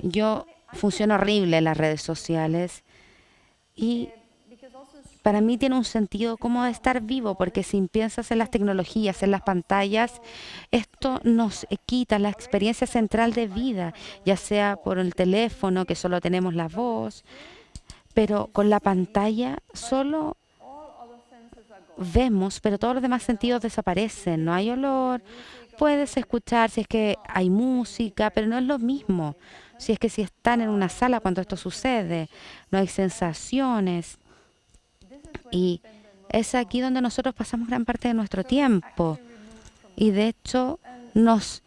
yo funciono horrible en las redes sociales y para mí tiene un sentido como de estar vivo, porque si piensas en las tecnologías, en las pantallas, esto nos quita la experiencia central de vida, ya sea por el teléfono, que solo tenemos la voz, pero con la pantalla solo vemos, pero todos los demás sentidos desaparecen. No hay olor, puedes escuchar si es que hay música, pero no es lo mismo. Si es que si están en una sala cuando esto sucede, no hay sensaciones. Y es aquí donde nosotros pasamos gran parte de nuestro tiempo. Y de hecho nos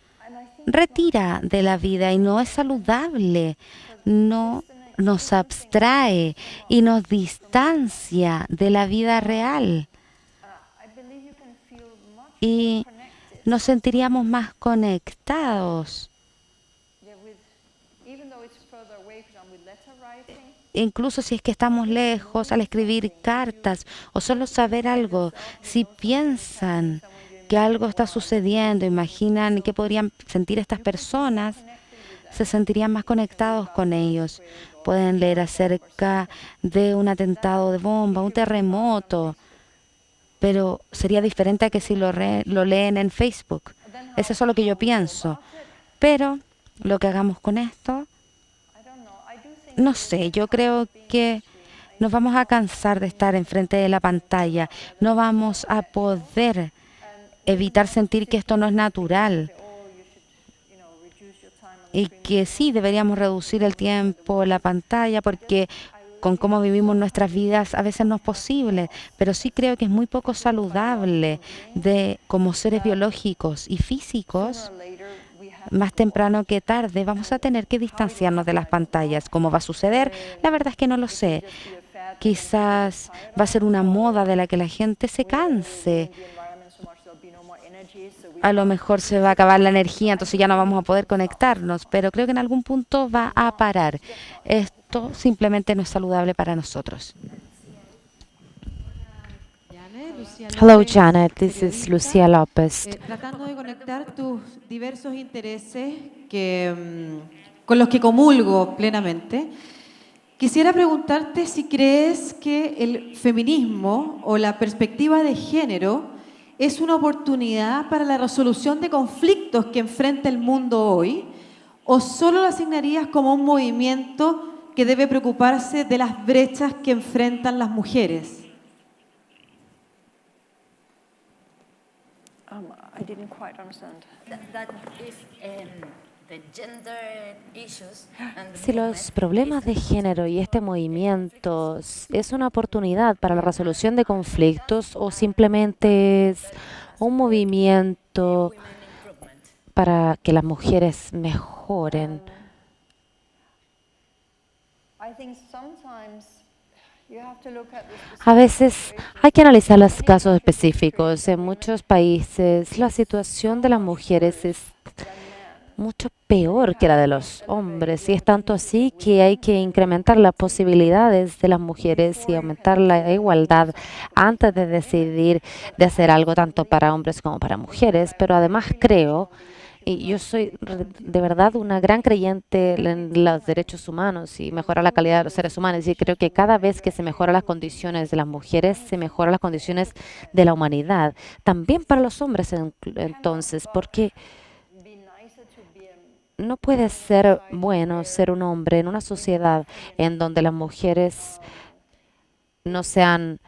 retira de la vida y no es saludable. No nos abstrae y nos distancia de la vida real. Y nos sentiríamos más conectados. Incluso si es que estamos lejos, al escribir cartas o solo saber algo, si piensan que algo está sucediendo, imaginan qué podrían sentir estas personas, se sentirían más conectados con ellos. Pueden leer acerca de un atentado de bomba, un terremoto, pero sería diferente a que si lo leen en Facebook. Eso es lo que yo pienso. Pero lo que hagamos con esto, no sé, yo creo que nos vamos a cansar de estar enfrente de la pantalla. No vamos a poder evitar sentir que esto no es natural. Y que sí, deberíamos reducir el tiempo en la pantalla porque con cómo vivimos nuestras vidas a veces no es posible. Pero sí creo que es muy poco saludable como seres biológicos y físicos. Más temprano que tarde vamos a tener que distanciarnos de las pantallas. ¿Cómo va a suceder? La verdad es que no lo sé. Quizás va a ser una moda de la que la gente se canse. A lo mejor se va a acabar la energía, entonces ya no vamos a poder conectarnos, pero creo que en algún punto va a parar. Esto simplemente no es saludable para nosotros. Hello, Janet. This is Lucía López. Tratando de conectar tus diversos intereses con los que comulgo plenamente, quisiera preguntarte si crees que el feminismo o la perspectiva de género es una oportunidad para la resolución de conflictos que enfrenta el mundo hoy, o solo lo asignarías como un movimiento que debe preocuparse de las brechas que enfrentan las mujeres. I didn't quite understand. Si los problemas de género y este movimiento es una oportunidad para la resolución de conflictos o simplemente es un movimiento para que las mujeres mejoren. A veces hay que analizar los casos específicos. En muchos países la situación de las mujeres es mucho peor que la de los hombres, y es tanto así que hay que incrementar las posibilidades de las mujeres y aumentar la igualdad antes de decidir de hacer algo tanto para hombres como para mujeres. Pero además creo, y yo soy de verdad una gran creyente en los derechos humanos y mejorar la calidad de los seres humanos, y creo que cada vez que se mejoran las condiciones de las mujeres, se mejoran las condiciones de la humanidad, también para los hombres entonces, porque no puede ser bueno ser un hombre en una sociedad en donde las mujeres no sean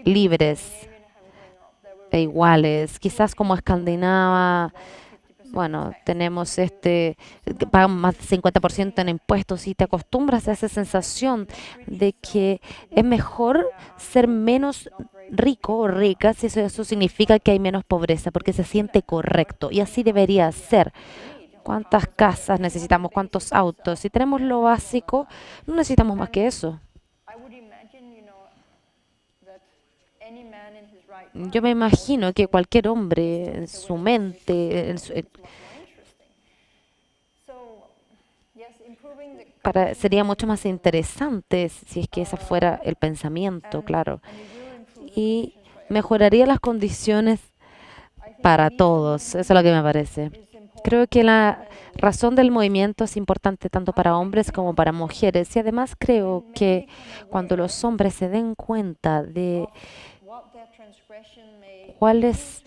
libres e iguales. Quizás como Escandinava, bueno, tenemos pagan más del 50% en impuestos y te acostumbras a esa sensación de que es mejor ser menos rico o rica si eso significa que hay menos pobreza, porque se siente correcto y así debería ser. ¿Cuántas casas necesitamos? ¿Cuántos autos? Si tenemos lo básico, no necesitamos más que eso. Yo me imagino que cualquier hombre en su mente, sería mucho más interesante si es que ese fuera el pensamiento, claro. Y mejoraría las condiciones para todos. Eso es lo que me parece. Creo que la razón del movimiento es importante tanto para hombres como para mujeres. Y además creo que cuando los hombres se den cuenta de cuál es,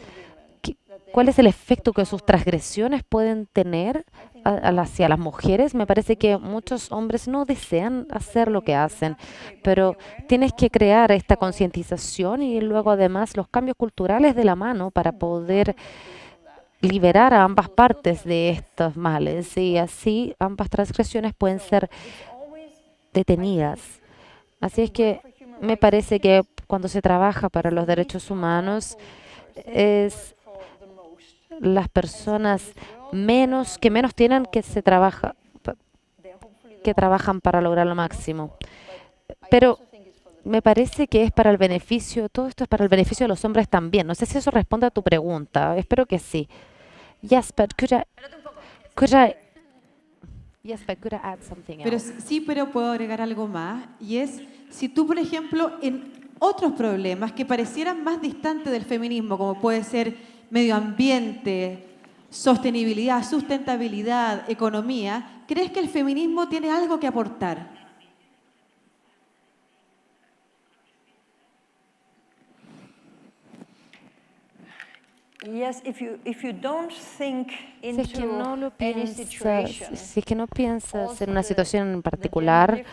cuál es el efecto que sus transgresiones pueden tener hacia las mujeres, me parece que muchos hombres no desean hacer lo que hacen, pero tienes que crear esta concientización y luego además los cambios culturales de la mano para poder liberar a ambas partes de estos males y así ambas transgresiones pueden ser detenidas. Así es que me parece que cuando se trabaja para los derechos humanos es las personas que menos tienen que trabajan para lograr lo máximo. Pero me parece que es para el beneficio, todo esto es para el beneficio de los hombres también. No sé si eso responde a tu pregunta. Espero que sí. Yes, but could I add something Pero else? sí, pero puedo agregar algo más. Y es, si tú, por ejemplo, en otros problemas que parecieran más distantes del feminismo, como puede ser medio ambiente, sostenibilidad, sustentabilidad, economía, ¿crees que el feminismo tiene algo que aportar? Yes, if you don't think Si es que no lo into any piensas, situation, si es que no piensas en una situación en particular,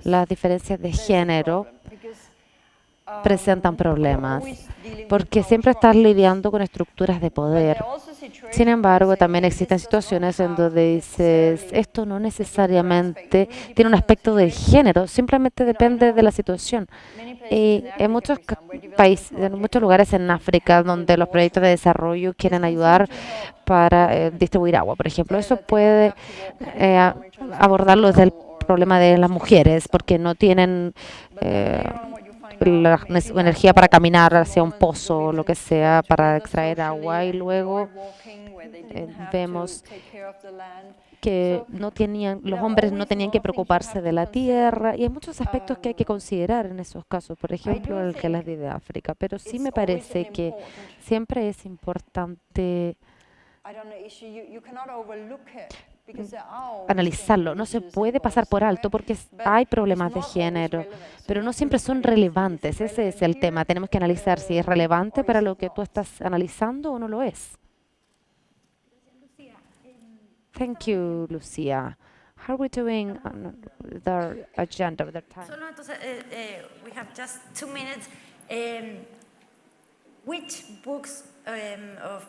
las diferencias de género presentan problemas, porque siempre estás lidiando con estructuras de poder. Sin embargo, también existen situaciones en donde dices, esto no necesariamente tiene un aspecto de género, simplemente depende de la situación. Y en muchos países, en muchos lugares en África, donde los proyectos de desarrollo quieren ayudar para distribuir agua, por ejemplo, eso puede abordarlo desde el problema de las mujeres, porque no tienen la energía para caminar hacia un pozo o lo que sea para extraer agua y luego vemos que los hombres no tenían que preocuparse de la tierra y hay muchos aspectos que hay que considerar en esos casos, por ejemplo el que les di de África, pero sí me parece que siempre es importante analizarlo. No se puede pasar por alto porque hay problemas de género, pero no siempre son relevantes. Ese es el tema. Tenemos que analizar si es relevante para lo que tú estás analizando o no lo es. Thank you, Lucia. How are we doing on the agenda of the time? Solo entonces, we have just 2 minutes. Which books of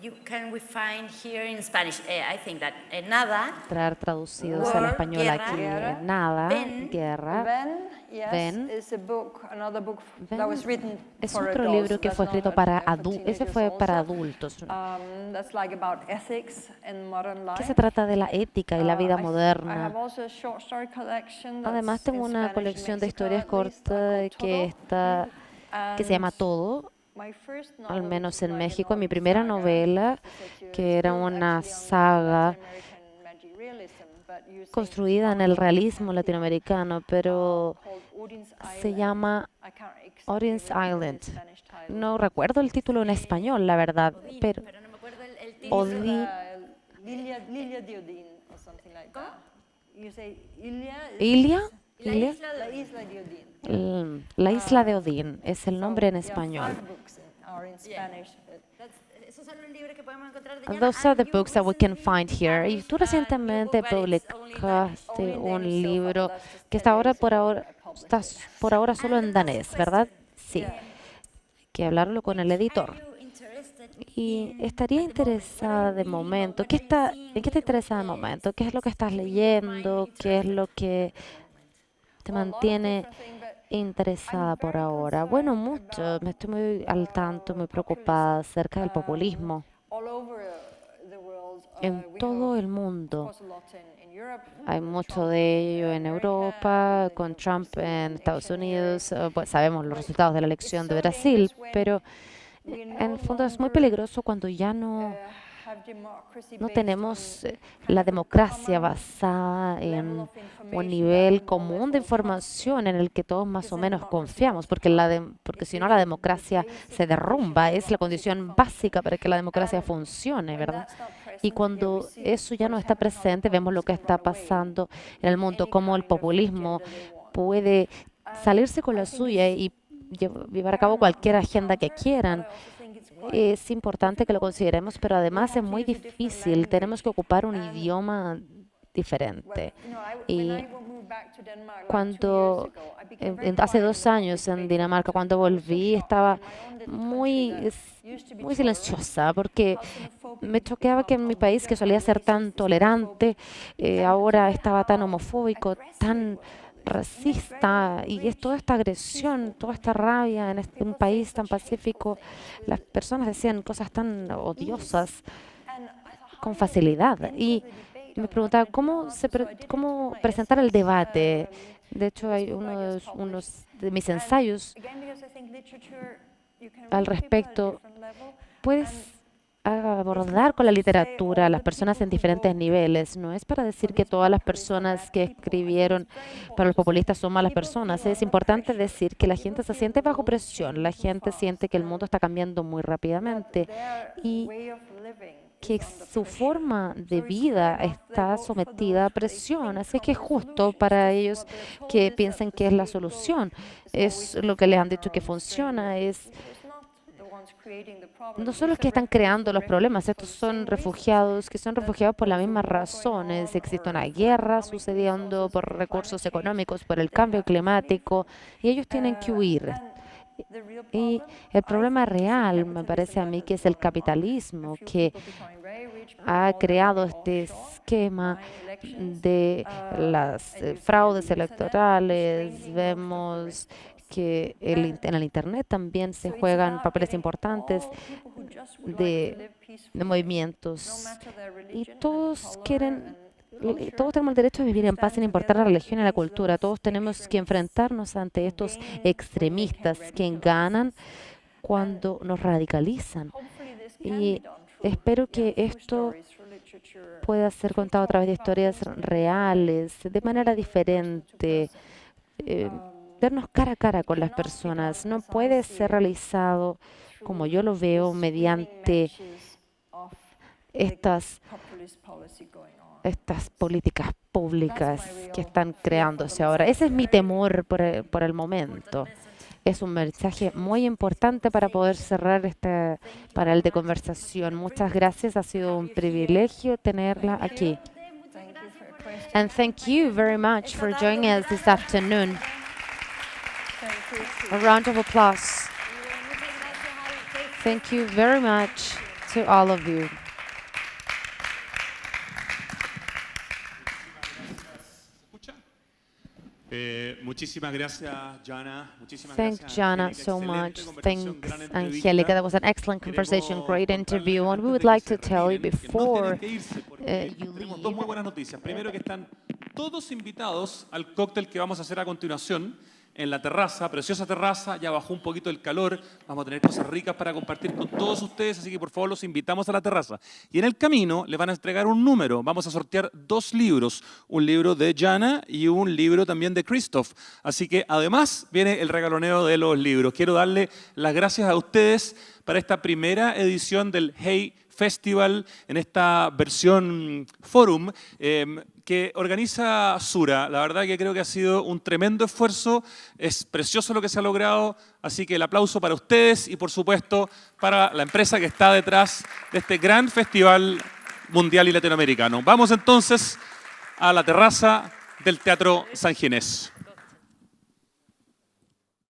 you can we find here in Spanish? I think that Nada. Traducidos al español aquí. Nada, Guerra. Ben, is a book, another book that was written Es for otro adults. libro que That's fue not escrito for para teenagers ese fue para also. adultos. That's like about ethics and modern life. Que se trata de la ética y la vida I moderna. have also a short story collection that's Además tengo in una Spanish in colección de Mexico, historias at least, cortas que called que se llama Todo, My first al novel menos en was México. like a Mi primera saga. novela, que era una saga construida en el realismo latinoamericano, pero se llama Audience Island. No recuerdo el título en español, la verdad, pero Pero no me acuerdo el título. Lilia de Odín or something like that. You say Ilia is Ilia, La Ilia, isla de la isla de Odín. La isla de Odín es el nombre en español. 5 books are in Spanish. Esos son los libros que podemos encontrar de Llana. Those are the And books you that we can recently find here. Y tú published a new recientemente book, but it's only in Danish. publicaste un libro que está por ahora solo en danés, ¿verdad? Sí. Que hablarlo con el editor. Are you interested Y estaría interesada de momento. ¿En qué te interesa de momento? ¿Qué es lo que estás leyendo? ¿Qué es lo que te mantiene interesada por ahora? Bueno, mucho. Me estoy muy al tanto, muy preocupada acerca del populismo All over the world, en we todo have, el mundo. of course, a lot in Europe. Hay mucho de ello en Europa, con Trump en Estados Unidos. Pues sabemos los resultados de la elección de Brasil, pero en el fondo es muy peligroso cuando ya no No tenemos la democracia basada en un nivel común de información en el que todos más o menos confiamos, porque si no la democracia se derrumba, es la condición básica para que la democracia funcione, ¿verdad? Y cuando eso ya no está presente, vemos lo que está pasando en el mundo, cómo el populismo puede salirse con la suya y llevar a cabo cualquier agenda que quieran. Es importante que lo consideremos, pero además es muy difícil. Tenemos que ocupar un idioma diferente. Y cuando hace 2 años en Dinamarca, cuando volví, estaba muy silenciosa porque me choqueaba que en mi país, que solía ser tan tolerante, ahora estaba tan homofóbico, tan racista, y es toda esta agresión, toda esta rabia en un país tan pacífico. Las personas decían cosas tan odiosas con facilidad. Y me preguntaba cómo presentar el debate. De hecho, hay unos de mis ensayos al respecto. Puedes abordar con la literatura a las personas en diferentes niveles. No es para decir que todas las personas que escribieron para los populistas son malas personas. Es importante decir que la gente se siente bajo presión, la gente siente que el mundo está cambiando muy rápidamente y que su forma de vida está sometida a presión. Así que es justo para ellos que piensen que es la solución. Es lo que les han dicho que funciona. No son los que están creando los problemas, estos son refugiados que son refugiados por las mismas razones. Existe una guerra sucediendo por recursos económicos, por el cambio climático, y ellos tienen que huir. Y el problema real, me parece a mí, que es el capitalismo, que ha creado este esquema de las fraudes electorales. Vemos que en el Internet también se juegan papeles importantes de movimientos. Y todos tenemos el derecho a vivir en paz sin importar la religión y la cultura. Todos tenemos que enfrentarnos ante estos extremistas que ganan cuando nos radicalizan. Y espero que esto pueda ser contado a través de historias reales, de manera diferente. Vernos cara a cara con las personas no puede ser realizado, como yo lo veo, mediante estas políticas públicas que están creándose ahora. Ese es mi temor por el momento. Es un mensaje muy importante para poder cerrar este panel de conversación. Muchas gracias, ha sido un privilegio tenerla aquí. And thank you very much for joining us this afternoon. A round of applause. Thank you very much to all of you. Muchísimas gracias, Jana. Thank Jana so much. Thanks, Angélica. That was an excellent conversation, great interview. And we would like to tell you before you Tenemos dos muy buenas noticias. Primero, que están todos invitados al cóctel que vamos a hacer a continuación en la terraza, preciosa terraza. Ya bajó un poquito el calor, vamos a tener cosas ricas para compartir con todos ustedes, así que por favor los invitamos a la terraza. Y en el camino les van a entregar un número, vamos a sortear 2 libros, un libro de Jana y un libro también de Christoph. Así que además viene el regaloneo de los libros. Quiero darle las gracias a ustedes para esta primera edición del Hey Festival, en esta versión Forum que organiza Sura. La verdad que creo que ha sido un tremendo esfuerzo, es precioso lo que se ha logrado, así que el aplauso para ustedes y por supuesto para la empresa que está detrás de este gran festival mundial y latinoamericano. Vamos entonces a la terraza del Teatro San Ginés.